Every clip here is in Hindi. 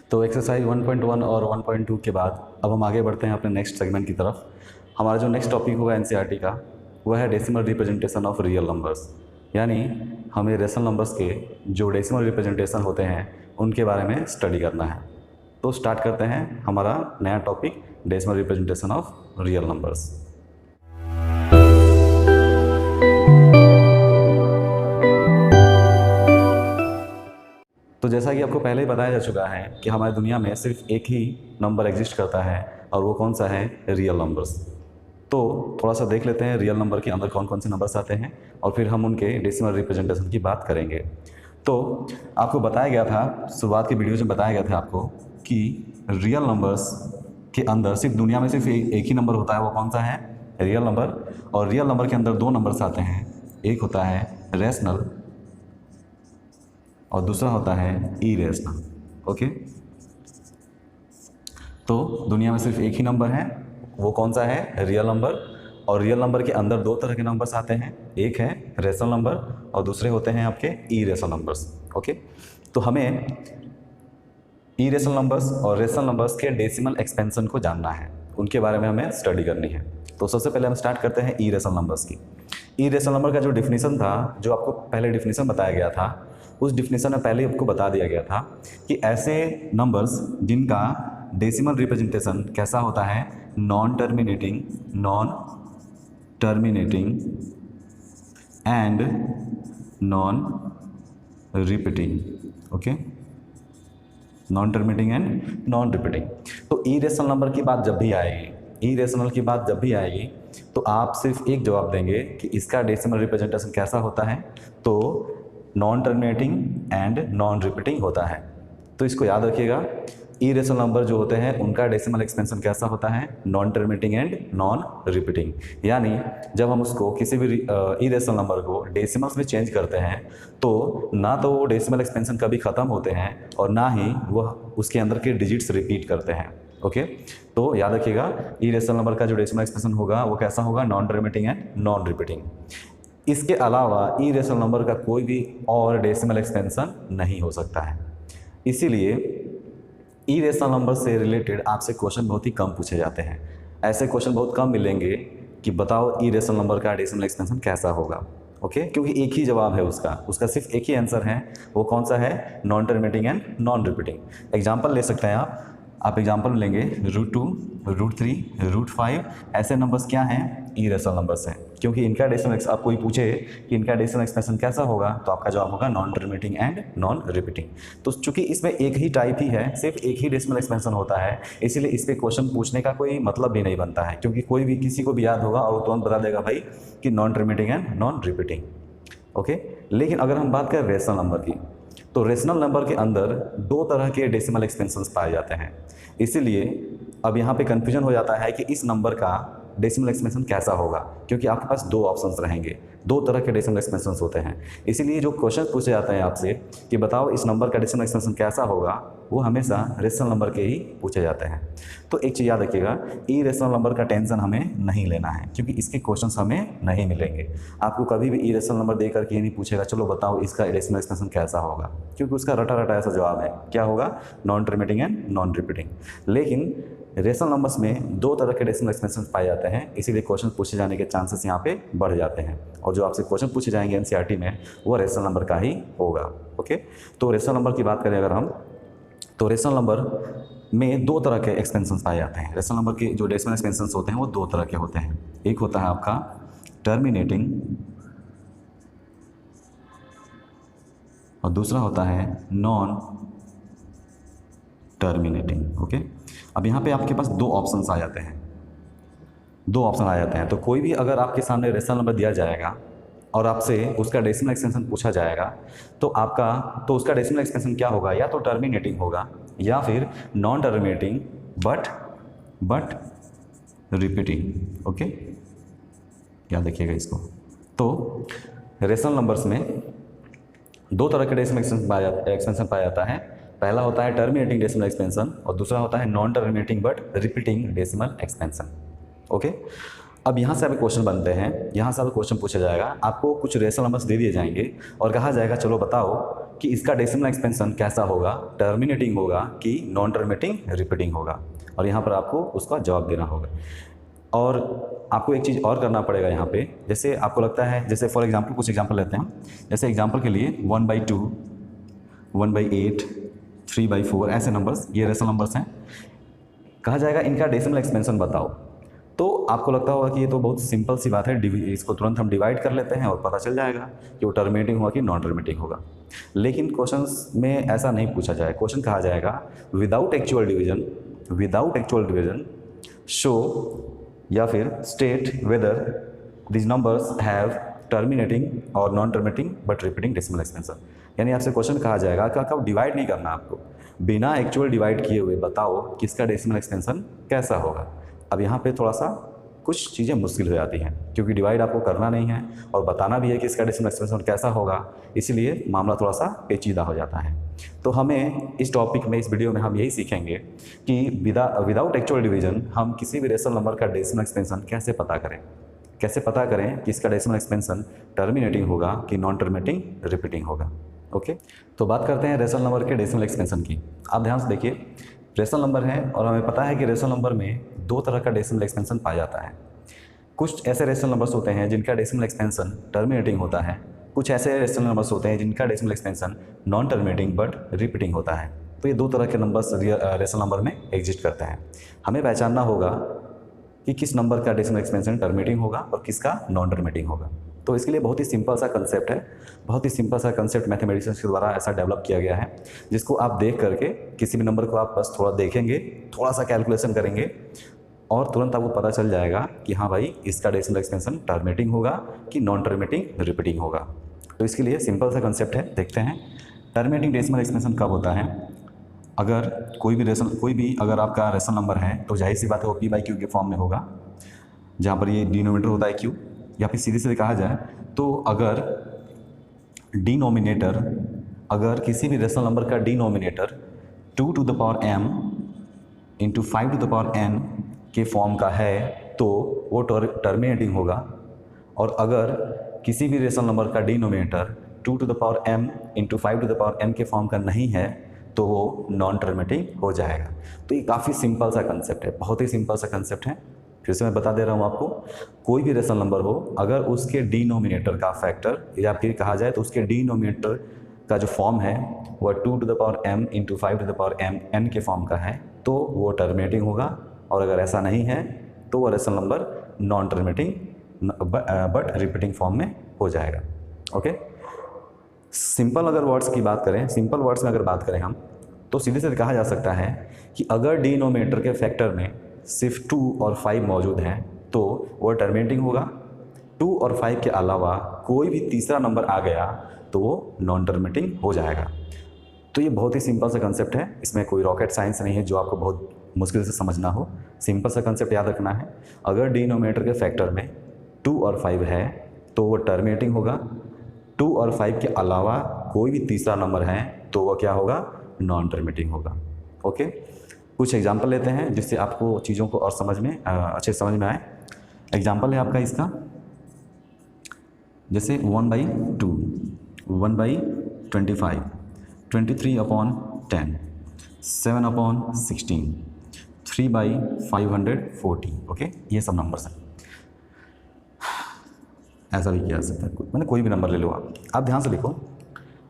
तो एक्सरसाइज 1.1 और 1.2 के बाद अब हम आगे बढ़ते हैं अपने नेक्स्ट सेगमेंट की तरफ। हमारा जो नेक्स्ट टॉपिक होगा एनसीईआरटी का वह है decimal representation of real numbers, यानी हमें रेशनल नंबर्स के जो डेसिमल रिप्रेजेंटेशन होते हैं उनके बारे में स्टडी करना है। तो स्टार्ट करते हैं हमारा नया topic decimal representation of real numbers. तो जैसा कि आपको पहले ही बताया जा चुका है कि हमारी दुनिया में सिर्फ एक ही नंबर एग्जिस्ट करता है और वो कौन सा है, रियल नंबर्स। तो थोड़ा सा देख लेते हैं रियल नंबर के अंदर कौन कौन से नंबर्स आते हैं और फिर हम उनके डेसिमल रिप्रेजेंटेशन की बात करेंगे। तो आपको बताया गया था, शुरुआत की वीडियो में बताया गया था आपको कि रियल नंबर्स के अंदर सिर्फ दुनिया में सिर्फ एक ही नंबर होता है, वो कौन सा है, रियल नंबर। और रियल नंबर के अंदर दो नंबर्स आते हैं, एक होता है रेशनल और दूसरा होता है इरेशनल। ओके, तो दुनिया में सिर्फ एक ही नंबर है, वो कौन सा है, रियल नंबर। और रियल नंबर के अंदर दो तरह के नंबर्स आते हैं, एक है रेशनल नंबर और दूसरे होते हैं आपके इरेशनल नंबर्स। ओके, तो हमें इरेशनल नंबर्स और रेशनल नंबर्स के डेसिमल एक्सपेंशन को जानना है, उनके बारे में हमें स्टडी करनी है। तो सबसे पहले हम स्टार्ट करते हैं इरेशनल नंबर्स की। इरेशनल नंबर का जो डिफिनीसन था, जो आपको पहले डिफिनीसन बताया गया था, उस डिफिनीसन में पहले आपको बता दिया गया था कि ऐसे नंबर्स जिनका डेसिमल रिप्रेजेंटेशन कैसा होता है, non terminating and non repeating. Okay, non terminating and non repeating. तो इरेशनल नंबर की बात जब भी आएगी, इरेशनल की बात जब भी आएगी तो आप सिर्फ एक जवाब देंगे कि इसका डेसिमल रिप्रेजेंटेशन कैसा होता है, तो non terminating and non repeating होता है। तो इसको याद रखिएगा, इरेशनल नंबर जो होते हैं उनका डेसिमल एक्सपेंशन कैसा होता है, non terminating and non repeating. यानी जब हम उसको किसी भी इरेशनल नंबर को डेसिमल्स में चेंज करते हैं तो ना तो वो डेसिमल एक्सपेंशन कभी ख़त्म होते हैं और ना ही वह उसके अंदर के डिजिट्स रिपीट करते हैं। ओके, तो याद रखिएगा इरेशनल नंबर का जो डेसिमल एक्सपेंशन होगा वो कैसा होगा, non terminating and non repeating. इसके अलावा इरेशनल नंबर का कोई भी और डेसिमल एक्सपेंशन नहीं हो सकता है। इसीलिए इरेशनल नंबर से रिलेटेड आपसे क्वेश्चन बहुत ही कम पूछे जाते हैं। ऐसे क्वेश्चन बहुत कम मिलेंगे कि बताओ इरेशनल नंबर का डेसिमल एक्सपेंशन कैसा होगा। ओके, क्योंकि एक ही जवाब है उसका सिर्फ एक ही आंसर है, वो कौन सा है, non terminating and non repeating. Example ले सकते हैं आप एग्जाम्पल लेंगे √2, √3, √5, ऐसे नंबर्स क्या हैं, इरेशनल नंबर्स हैं। क्योंकि इनका डेसिमल, आप कोई पूछे कि इनका डेसिमल एक्सपेंशन कैसा होगा तो आपका जवाब होगा non terminating and non repeating. तो चूंकि इसमें एक ही टाइप ही है, सिर्फ एक ही डेसिमल एक्सपेंशन होता है, इसीलिए इस पर क्वेश्चन पूछने का कोई मतलब भी नहीं बनता है, क्योंकि कोई भी किसी को भी याद होगा और वो तुरंत बता देगा भाई कि non terminating and non repeating. Okay, लेकिन अगर हम बात करें रेशनल नंबर की, तो रेशनल नंबर के अंदर दो तरह के डेसिमल एक्सपेंशंस पाए जाते हैं। इसीलिए अब यहाँ पे कन्फ्यूजन हो जाता है कि इस नंबर का डेसिमल एक्सपेंशन कैसा होगा, क्योंकि आपके पास दो ऑप्शंस रहेंगे, दो तरह के डेसिमल एक्सपेंशंस होते हैं। इसीलिए जो क्वेश्चन पूछे जाते हैं आपसे कि बताओ इस नंबर का डेसिमल एक्सपेंशन कैसा होगा, वो हमेशा रेशनल नंबर के ही पूछे जाते हैं। तो एक चीज़ याद रखिएगा, इरेशनल नंबर का टेंशन हमें नहीं लेना है, क्योंकि इसके क्वेश्चंस हमें नहीं मिलेंगे। आपको कभी भी इरेशनल नंबर दे करके नहीं पूछेगा चलो बताओ इसका डेसिमल एक्सपेंशन कैसा होगा, क्योंकि उसका रटा रटा ऐसा जवाब है, क्या होगा, non terminating and non repeating. लेकिन रेशनल नंबर्स में दो तरह के डेसिमल एक्सपेंशन पाए जाते हैं, इसीलिए क्वेश्चन पूछे जाने के चांसेस यहाँ पे बढ़ जाते हैं। और जो आपसे क्वेश्चन पूछे जाएंगे एनसीईआरटी में वो रेशनल नंबर का ही होगा। ओके, तो रेशनल नंबर की बात करें अगर हम, तो रेशनल नंबर में दो तरह के एक्सपेंशंस पाए जाते हैं। रेशनल नंबर के जो डेसिमल एक्सपेंशंस होते हैं वो दो तरह के होते हैं, एक होता है आपका टर्मिनेटिंग और दूसरा होता है नॉन टर्मिनेटिंग। ओके, अब यहाँ पे आपके पास दो ऑप्शंस आ जाते हैं, दो ऑप्शन आ जाते हैं। तो कोई भी अगर आपके सामने रेशनल नंबर दिया जाएगा और आपसे उसका डेसिमल एक्सपेंशन पूछा जाएगा तो उसका डेसिमल एक्सपेंशन क्या होगा, या तो टर्मिनेटिंग होगा या फिर non terminating but repeating. Okay, याद रखिएगा इसको। तो रेशनल नंबर्स में दो तरह के डेसिमल एक्सपेंशन पाया जाता है। पहला होता है टर्मिनेटिंग डेसिमल एक्सपेंशन और दूसरा होता है non terminating but repeating decimal expansion. Okay, अब यहाँ से अभी क्वेश्चन बनते हैं, यहाँ से अभी क्वेश्चन पूछा जाएगा, आपको कुछ रेशनल नंबर्स दे दिए जाएंगे और कहा जाएगा चलो बताओ कि इसका डेसिमल एक्सपेंशन कैसा होगा, टर्मिनेटिंग होगा कि नॉन टर्मिनेटिंग रिपीटिंग होगा, और यहाँ पर आपको उसका जवाब देना होगा। और आपको एक चीज़ और करना पड़ेगा यहाँ पे, जैसे आपको लगता है, जैसे फॉर एग्जांपल कुछ एग्जांपल लेते हैं हम, जैसे एग्जांपल के लिए 1/2, 1/8, 3/4 ऐसे नंबर्स, ये रेशनल नंबर्स हैं। कहा जाएगा इनका डेसिमल एक्सपेंशन बताओ, तो आपको लगता होगा कि ये तो बहुत सिंपल सी बात है, इसको तुरंत हम डिवाइड कर लेते हैं और पता चल जाएगा कि वो टर्मिनेटिंग होगा कि नॉन टर्मिनेटिंग होगा। लेकिन क्वेश्चंस में ऐसा नहीं पूछा जाए। क्वेश्चन कहा जाएगा विदाउट एक्चुअल डिवीजन शो या फिर state whether this numbers have terminating और non terminating but repeating decimal expansion. यानी आपसे क्वेश्चन कहा जाएगा कि कब डिवाइड नहीं करना आपको, बिना एक्चुअल डिवाइड किए हुए बताओ किसका डेसिमल एक्सपेंशन कैसा होगा। अब यहाँ पे थोड़ा सा कुछ चीज़ें मुश्किल हो जाती हैं, क्योंकि डिवाइड आपको करना नहीं है और बताना भी है कि इसका डेसिमल एक्सपेंशन कैसा होगा, इसलिए मामला थोड़ा सा पेचीदा हो जाता है। तो हमें इस टॉपिक में, इस वीडियो में हम यही सीखेंगे कि विदाउट एक्चुअल डिवीजन हम किसी भी रेशनल नंबर का डेसिमल एक्सपेंशन कैसे पता करें कि इसका डेसिमल एक्सपेंशन टर्मिनेटिंग होगा कि नॉन टर्मिनेटिंग रिपीटिंग होगा। ओके, तो बात करते हैं रेशनल नंबर के डेसिमल एक्सपेंशन की। आप ध्यान से देखिए, रेशनल नंबर है और हमें पता है कि रेशनल नंबर में दो तरह का डेसिमल एक्सपेंशन पाया जाता है। कुछ ऐसे रेशनल नंबर्स होते हैं जिनका डेसिमल एक्सपेंशन टर्मिनेटिंग होता है, कुछ ऐसे रेशनल नंबर्स होते हैं जिनका decimal expansion non terminating but repeating होता है। तो ये दो तरह के नंबर्स रेशनल नंबर में एग्जिस्ट करते हैं। हमें पहचानना होगा कि किस नंबर का डेसिमल एक्सपेंशन टर्मिनेटिंग होगा और किसका नॉन टर्मिनेटिंग होगा। तो इसके लिए बहुत ही सिंपल सा कंसेप्ट है, बहुत ही सिंपल सा कंसेप्ट मैथमेटिशियंस के द्वारा ऐसा डेवलप किया गया है, जिसको आप देख करके किसी भी नंबर को आप बस थोड़ा देखेंगे, थोड़ा सा कैलकुलेशन करेंगे और तुरंत आपको पता चल जाएगा कि हाँ भाई इसका डेसिमल एक्सपेंशन टर्मिनेटिंग होगा कि नॉन टर्मिनेटिंग रिपीटिंग होगा। तो इसके लिए सिंपल सा कंसेप्ट है, देखते हैं। टर्मिनेटिंग डेसिमल एक्सपेंशन कब होता है? अगर कोई भी अगर आपका रेशनल नंबर है तो जाहिर सी बात है वो p/q के फॉर्म में होगा, जहाँ पर ये डिनोमिनेटर होता है q, या फिर सीधे सीधे कहा जाए तो अगर डिनोमिनेटर, अगर किसी भी रेशनल नंबर का denominator 2 to the power m into 5 to the power n के फॉर्म का है तो वो टर्मिनेटिंग होगा, और अगर किसी भी रेशनल नंबर का denominator 2 to the power m into 5 to the power n के फॉर्म का नहीं है तो वो नॉन टर्मिनेटिंग हो जाएगा। तो ये काफ़ी सिंपल सा कंसेप्ट है, बहुत ही सिंपल सा कंसेप्ट है। फिर से मैं बता दे रहा हूँ आपको, कोई भी रेशनल नंबर हो, अगर उसके डिनोमिनेटर का फैक्टर, या फिर कहा जाए तो उसके डिनोमिनेटर का जो फॉर्म है वह 2 to the power m into 5 to the power m n के फॉर्म का है तो वो टर्मिनेटिंग होगा, और अगर ऐसा नहीं है तो वो rational number non terminating but repeating form में हो जाएगा। ओके, सिंपल अगर वर्ड्स की बात करें, सिंपल वर्ड्स में अगर बात करें हम, तो सीधे सीधे कहा जा सकता है कि अगर डिनोमिनेटर के फैक्टर में सिर्फ 2 और 5 मौजूद हैं तो वो टर्मिनेटिंग होगा। 2 और 5 के अलावा कोई भी तीसरा नंबर आ गया तो वो नॉन टर्मिनेटिंग हो जाएगा। तो ये बहुत ही सिंपल सा कंसेप्ट है, इसमें कोई रॉकेट साइंस नहीं है जो आपको बहुत मुश्किल से समझना हो। सिंपल सा कंसेप्ट याद रखना है, अगर डिनोमिनेटर के फैक्टर में 2 और 5 है तो वो टर्मिनेटिंग होगा। 2 और 5 के अलावा कोई भी तीसरा नंबर है तो वो क्या होगा? नॉन टर्मिनेटिंग होगा। ओके, कुछ एग्जाम्पल लेते हैं जिससे आपको चीज़ों को और अच्छे समझ में आए। एग्जाम्पल है आपका इसका, जैसे 1/2, 1/25, 23/10, 7/16, 3/540। ओके, ये सब नंबर्स हैं। ऐसा भी किया जा सकता है, मैंने कोई भी नंबर ले लो आप ध्यान से लिखो।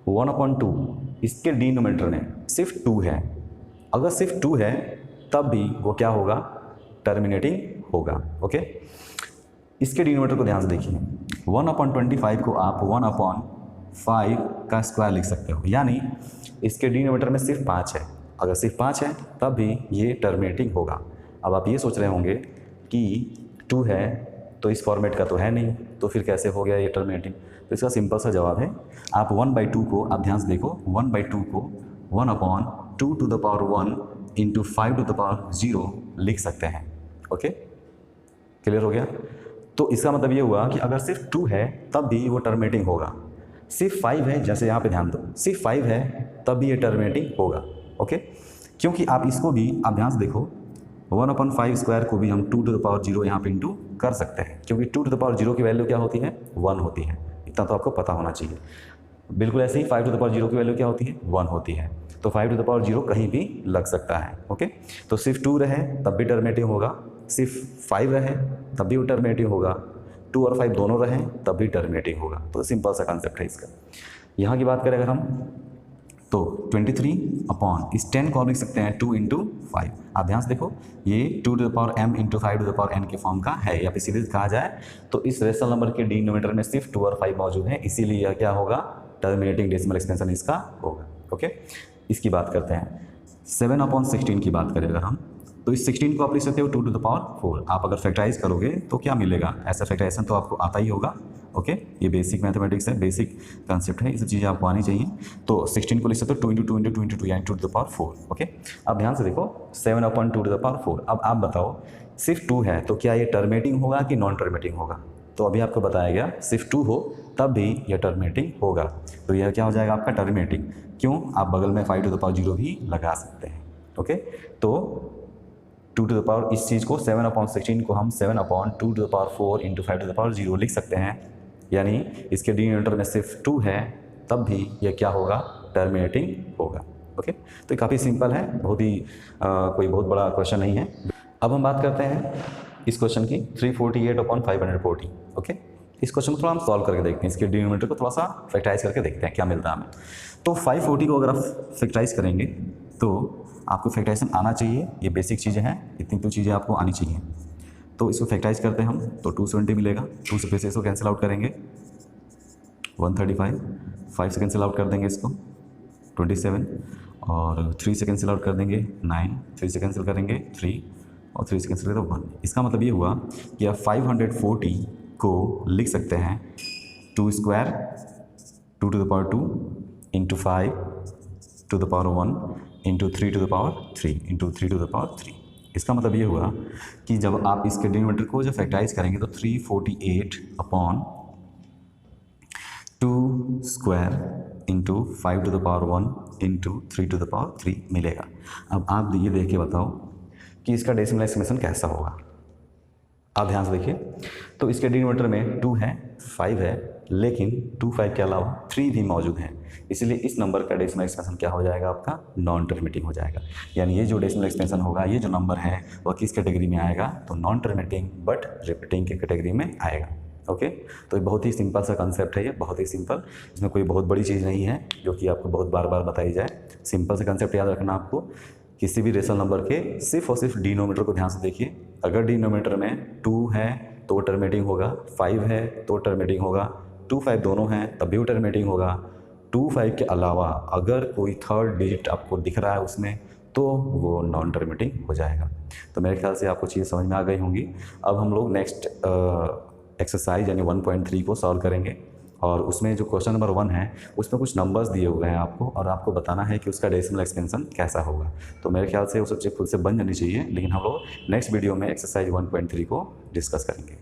1/2 इसके डिनोमिनेटर में सिर्फ 2 है, अगर सिर्फ 2 है तब भी वो क्या होगा? टर्मिनेटिंग होगा। ओके, इसके डिनोमिनेटर को ध्यान से देखिए। 1/25 को आप 1/5 का स्क्वायर लिख सकते हो, यानी इसके डिनोमिनेटर में सिर्फ 5 है, अगर सिर्फ 5 है तब भी ये टर्मिनेटिंग होगा। अब आप ये सोच रहे होंगे कि 2 है तो इस फॉर्मेट का तो है नहीं, तो फिर कैसे हो गया ये टर्मिनेटिंग? तो इसका सिंपल सा जवाब है, आप 1/2 को, आप ध्यान से देखो, 1/2 को 1/2 to the power 1 into 5 to the power 0 लिख सकते हैं। ओके, क्लियर हो गया? तो इसका मतलब ये हुआ कि अगर सिर्फ 2 है तब भी वो टर्मिनेटिंग होगा, सिर्फ 5 है, जैसे यहाँ पे ध्यान दो, सिर्फ 5 है तब भी ये टर्मिनेटिंग होगा। ओके, क्योंकि आप इसको भी, आप ध्यान से देखो, 1/5 स्क्वायर को भी हम 2 to the power 0 यहाँ पे इंटू कर सकते हैं, क्योंकि 2 to the power 0 की वैल्यू क्या होती है? 1 होती है। इतना तो आपको पता होना चाहिए। बिल्कुल ऐसे ही 5 टू द पावर 0 की वैल्यू क्या होती है, 1 होती है। तो 5 टू द पावर 0 कहीं भी लग सकता है। ओके, तो सिर्फ 2 रहे तब भी टर्मिनेटिंग होगा, सिर्फ 5 रहे तब भी वो टर्मिनेटिंग होगा, 2 और 5 दोनों रहें तब भी टर्मिनेटिंग होगा। तो सिंपल सा कंसेप्ट है इसका। यहाँ की बात करें अगर हम, तो 23 अपॉन इस 10 को आप लिख सकते हैं 2 इंटू 5। आप ध्यान से देखो, ये 2 to the power m into 5 to the power n के फॉर्म का है, या फिर सीरीज कहा जाए तो इस रेशनल नंबर के डिनोमिनेटर में सिर्फ 2 और 5 मौजूद हैं, इसीलिए यह क्या होगा, टर्मिनेटिंग डेसिमल एक्सपेंशन इसका होगा। ओके, इसकी बात करते हैं 7/16 की बात करें अगर हम, तो इस 16 को आप लिख सकते हो 2 टू द पावर 4। आप अगर फैक्टराइज करोगे तो क्या मिलेगा, ऐसा फैक्टराइजेशन तो आपको आता ही होगा। ओके, ये बेसिक मैथमेटिक्स है, बेसिक कंसेप्ट है, ये सब चीज़ें आपको आनी चाहिए। तो 16 को लिख सकते हो 2 इंटू 2 इंटू 2 इंटू 2 यानी 2 टू द पावर 4। ओके, अब ध्यान से देखो 7/2 टू द पावर 4। अब आप बताओ सिर्फ 2 है तो क्या ये टर्मिनेटिंग होगा कि नॉन टर्मिनेटिंग होगा? तो अभी आपको बताया गया सिर्फ 2 हो तब भी यह टर्मिनेटिंग होगा, तो यह क्या हो जाएगा आपका टर्मिनेटिंग। क्यों? आप बगल में 5 टू द पावर 0 भी लगा सकते हैं। ओके, तो 2 टू द पावर इस चीज़ को 7/16 को हम 7/2 to the power 4 into 5 to the power 0 लिख सकते हैं, यानी इसके डिनोमिनेटर में सिर्फ 2 है तब भी यह क्या होगा, टर्मिनेटिंग होगा। ओके, तो ये काफ़ी सिंपल है, बहुत ही कोई बहुत बड़ा क्वेश्चन नहीं है। अब हम बात करते हैं इस क्वेश्चन की 348/540। ओके, इस क्वेश्चन को थोड़ा हम सॉल्व करके देखते हैं, इसके डिनोमिनेटर को थोड़ा सा फैक्टराइज करके देखते हैं क्या मिलता है हमें। तो 540 को अगर आप फैक्टराइज करेंगे तो आपको फैक्टराइजेशन आना चाहिए, ये बेसिक चीज़ें हैं, इतनी तो चीज़ें आपको आनी चाहिए। तो इसको फैक्टराइज करते हैं हम, तो 270 मिलेगा, 2 से फिर से इसको कैंसिल आउट करेंगे 135, 5 से कैंसिल आउट कर देंगे इसको 27, और 3 से कैंसिल आउट कर देंगे 9, 3 से कैंसिल करेंगे 3, और 3 से कैंसिल करें तो 1। इसका मतलब ये हुआ कि आप 540 को लिख सकते हैं 2 square 2 to the power 2 into 5 to the power 1 into 3 to the power 3 into 3 to the power 3। इसका मतलब ये हुआ कि जब आप इसके डिनोमिनेटर को जब फैक्टराइज करेंगे तो 348/2 square into 5 to the power 1 into 3 to the power 3 मिलेगा। अब आप ये देख के बताओ कि इसका डेसिमल एक्सप्रेशन कैसा होगा। आप ध्यान से देखिए, तो इसके डिनोमिनेटर में 2 है, 5 है, लेकिन 2, 5 के अलावा 3 भी मौजूद हैं, इसलिए इस नंबर का डेसिमल एक्सपेंशन क्या हो जाएगा आपका, नॉन टर्मिनेटिंग हो जाएगा। यानी ये जो डेसिमल एक्सपेंशन होगा, ये जो नंबर है वह किस कैटेगरी में आएगा, तो नॉन टर्मिनेटिंग बट रिपीटिंग के कैटेगरी में आएगा। ओके, तो ये बहुत ही सिंपल सा कंसेप्ट है, ये बहुत ही सिंपल, इसमें कोई बहुत बड़ी चीज़ नहीं है जो कि आपको बहुत बार बार बताई जाए। सिंपल सा कंसेप्ट याद रखना आपको, किसी भी रेशनल नंबर के सिर्फ और सिर्फ डिनोमिनेटर को ध्यान से देखिए। अगर डिनोमिनेटर में 2 है तो टर्मिनेटिंग होगा, 5 है तो टर्मिनेटिंग होगा, 2, 5 दोनों हैं तब भी वो टर्मिनेटिंग होगा। 2, 5 के अलावा अगर कोई थर्ड डिजिट आपको दिख रहा है उसमें तो वो नॉन टर्मिनेटिंग हो जाएगा। तो मेरे ख्याल से आपको चीज़ समझ में आ गई होंगी। अब हम लोग नेक्स्ट एक्सरसाइज यानी 1.3 को सॉल्व करेंगे, और उसमें जो क्वेश्चन नंबर 1 है उसमें कुछ नंबर्स दिए हुए हैं आपको, और आपको बताना है कि उसका डेसिमल एक्सपेंशन कैसा होगा। तो मेरे ख्याल से वो सब चीज़ खुद से बन जानी चाहिए, लेकिन हम लोग नेक्स्ट वीडियो में एक्सरसाइज 1.3 को डिस्कस करेंगे।